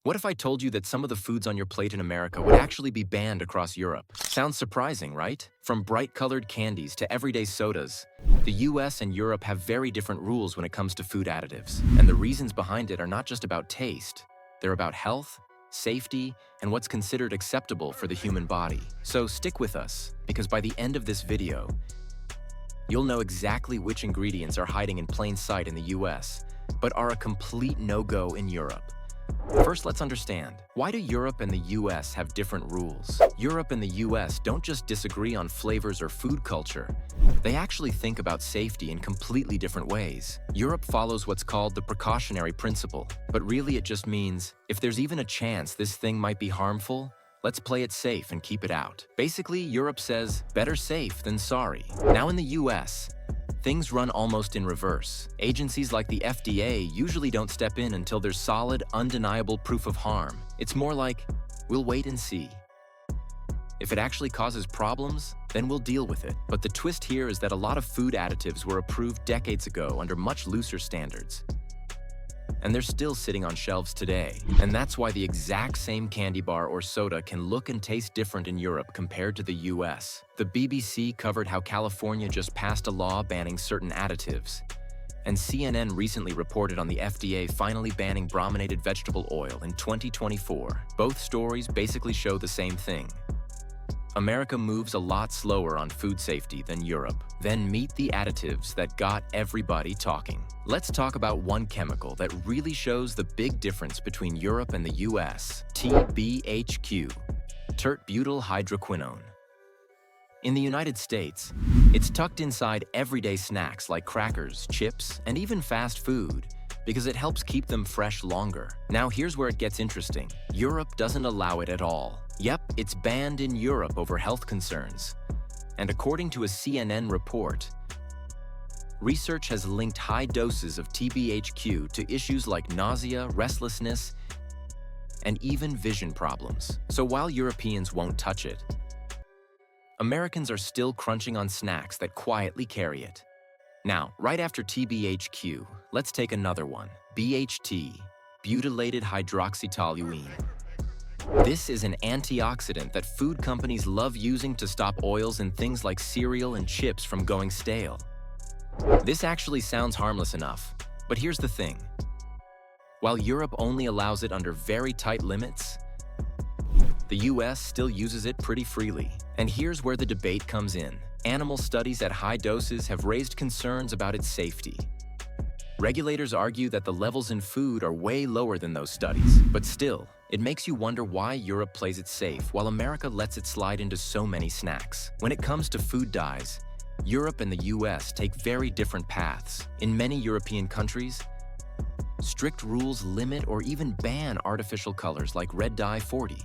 What if I told you that some of the foods on your plate in America would actually be banned across Europe? Sounds surprising, right? From bright-colored candies to everyday sodas, the US and Europe have very different rules when it comes to food additives. And the reasons behind it are not just about taste. They're about health, safety, and what's considered acceptable for the human body. So stick with us, because by the end of this video, you'll know exactly which ingredients are hiding in plain sight in the US, but are a complete no-go in Europe. First, let's understand, why do Europe and the US have different rules? Europe and the US don't just disagree on flavors or food culture. They actually think about safety in completely different ways. Europe follows what's called the precautionary principle, but really it just means, if there's even a chance this thing might be harmful, let's play it safe and keep it out. Basically, Europe says, better safe than sorry. Now in the US, things run almost in reverse. Agencies like the FDA usually don't step in until there's solid, undeniable proof of harm. It's more like, we'll wait and see. If it actually causes problems, then we'll deal with it. But the twist here is that a lot of food additives were approved decades ago under much looser standards. And they're still sitting on shelves today. And that's why the exact same candy bar or soda can look and taste different in Europe compared to the US. The BBC covered how California just passed a law banning certain additives. And CNN recently reported on the FDA finally banning brominated vegetable oil in 2024. Both stories basically show the same thing. America moves a lot slower on food safety than Europe. Then meet the additives that got everybody talking. Let's talk about one chemical that really shows the big difference between Europe and the US. TBHQ, tert-butyl hydroquinone. In the United States, it's tucked inside everyday snacks like crackers, chips, and even fast food, because it helps keep them fresh longer. Now here's where it gets interesting. Europe doesn't allow it at all. Yep, it's banned in Europe over health concerns. And according to a CNN report, research has linked high doses of TBHQ to issues like nausea, restlessness, and even vision problems. So while Europeans won't touch it, Americans are still crunching on snacks that quietly carry it. Now, right after TBHQ, let's take another one, BHT, butylated hydroxytoluene. This is an antioxidant that food companies love using to stop oils in things like cereal and chips from going stale. This actually sounds harmless enough, but here's the thing. While Europe only allows it under very tight limits, the US still uses it pretty freely. And here's where the debate comes in. Animal studies at high doses have raised concerns about its safety. Regulators argue that the levels in food are way lower than those studies, but still, it makes you wonder why Europe plays it safe while America lets it slide into so many snacks. When it comes to food dyes, Europe and the US take very different paths. In many European countries, strict rules limit or even ban artificial colors like red dye 40,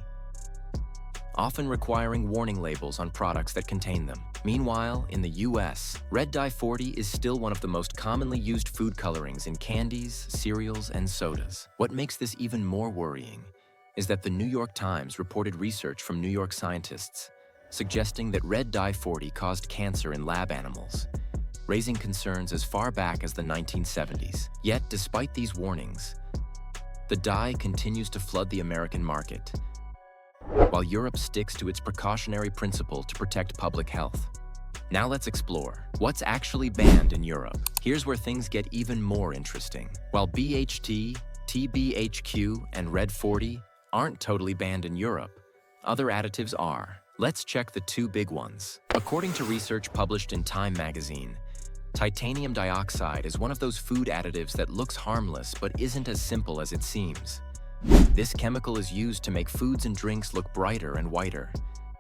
often requiring warning labels on products that contain them. Meanwhile, in the US, red dye 40 is still one of the most commonly used food colorings in candies, cereals, and sodas. What makes this even more worrying is that the New York Times reported research from New York scientists suggesting that red dye 40 caused cancer in lab animals, raising concerns as far back as the 1970s. Yet, despite these warnings, the dye continues to flood the American market, while Europe sticks to its precautionary principle to protect public health. Now let's explore what's actually banned in Europe. Here's where things get even more interesting. While BHT, TBHQ, and Red 40 aren't totally banned in Europe, other additives are. Let's check the two big ones. According to research published in Time magazine, titanium dioxide is one of those food additives that looks harmless but isn't as simple as it seems. This chemical is used to make foods and drinks look brighter and whiter.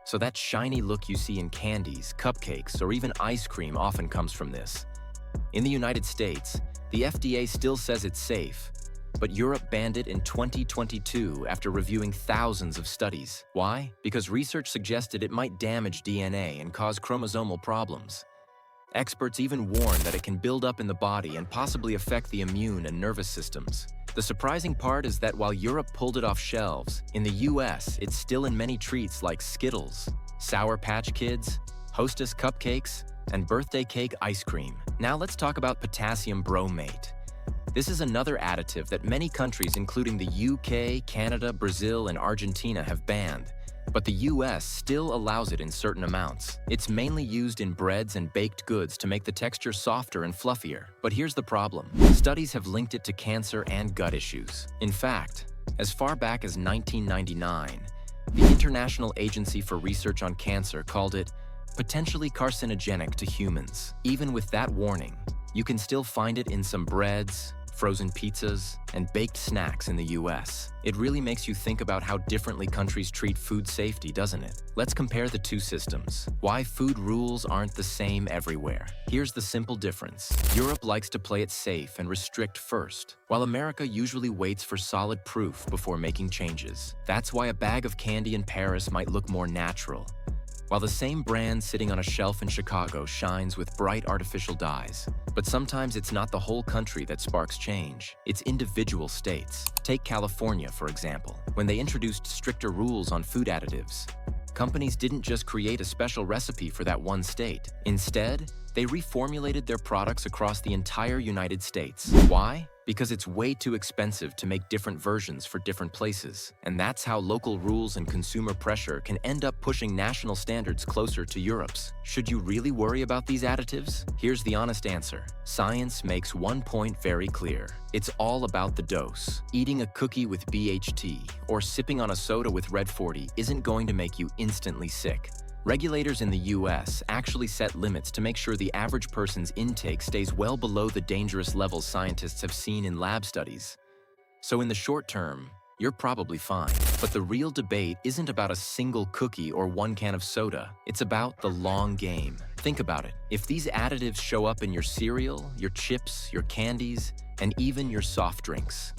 So that shiny look you see in candies, cupcakes, or even ice cream often comes from this. In the United States, the FDA still says it's safe, but Europe banned it in 2022 after reviewing thousands of studies. Why? Because research suggested it might damage DNA and cause chromosomal problems. Experts even warn that it can build up in the body and possibly affect the immune and nervous systems. The surprising part is that while Europe pulled it off shelves, in the US, it's still in many treats like Skittles, Sour Patch Kids, Hostess cupcakes, and birthday cake ice cream. Now let's talk about potassium bromate. This is another additive that many countries, including the UK, Canada, Brazil, and Argentina, have banned. But the US still allows it in certain amounts. It's mainly used in breads and baked goods to make the texture softer and fluffier. But here's the problem. Studies have linked it to cancer and gut issues. In fact, as far back as 1999, the International Agency for Research on Cancer called it potentially carcinogenic to humans. Even with that warning, you can still find it in some breads, frozen pizzas, and baked snacks in the US. It really makes you think about how differently countries treat food safety, doesn't it? Let's compare the two systems. Why food rules aren't the same everywhere. Here's the simple difference. Europe likes to play it safe and restrict first, while America usually waits for solid proof before making changes. That's why a bag of candy in Paris might look more natural, while the same brand sitting on a shelf in Chicago shines with bright artificial dyes. But sometimes it's not the whole country that sparks change, it's individual states. Take California, for example. When they introduced stricter rules on food additives, companies didn't just create a special recipe for that one state. Instead, they reformulated their products across the entire United States. Why? Because it's way too expensive to make different versions for different places. And that's how local rules and consumer pressure can end up pushing national standards closer to Europe's. Should you really worry about these additives? Here's the honest answer. Science makes one point very clear. It's all about the dose. Eating a cookie with BHT or sipping on a soda with Red 40 isn't going to make you instantly sick. Regulators in the US actually set limits to make sure the average person's intake stays well below the dangerous levels scientists have seen in lab studies. So in the short term, you're probably fine. But the real debate isn't about a single cookie or one can of soda. It's about the long game. Think about it. If these additives show up in your cereal, your chips, your candies, and even your soft drinks,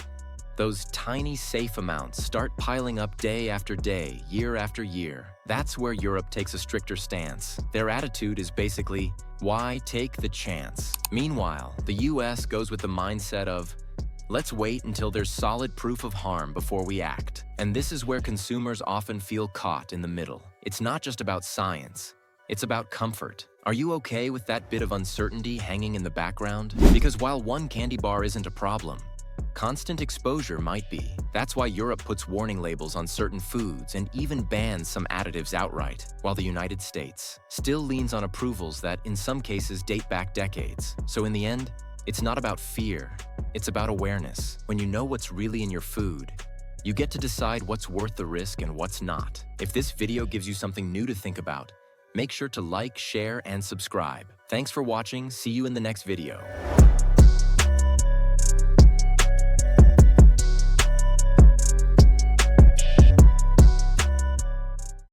those tiny, safe amounts start piling up day after day, year after year. That's where Europe takes a stricter stance. Their attitude is basically, why take the chance? Meanwhile, the US goes with the mindset of, let's wait until there's solid proof of harm before we act. And this is where consumers often feel caught in the middle. It's not just about science, it's about comfort. Are you okay with that bit of uncertainty hanging in the background? Because while one candy bar isn't a problem, constant exposure might be. That's why Europe puts warning labels on certain foods and even bans some additives outright, while the United States still leans on approvals that, in some cases, date back decades. So in the end, it's not about fear, it's about awareness. When you know what's really in your food, you get to decide what's worth the risk and what's not. If this video gives you something new to think about, make sure to like, share, and subscribe. Thanks for watching. See you in the next video.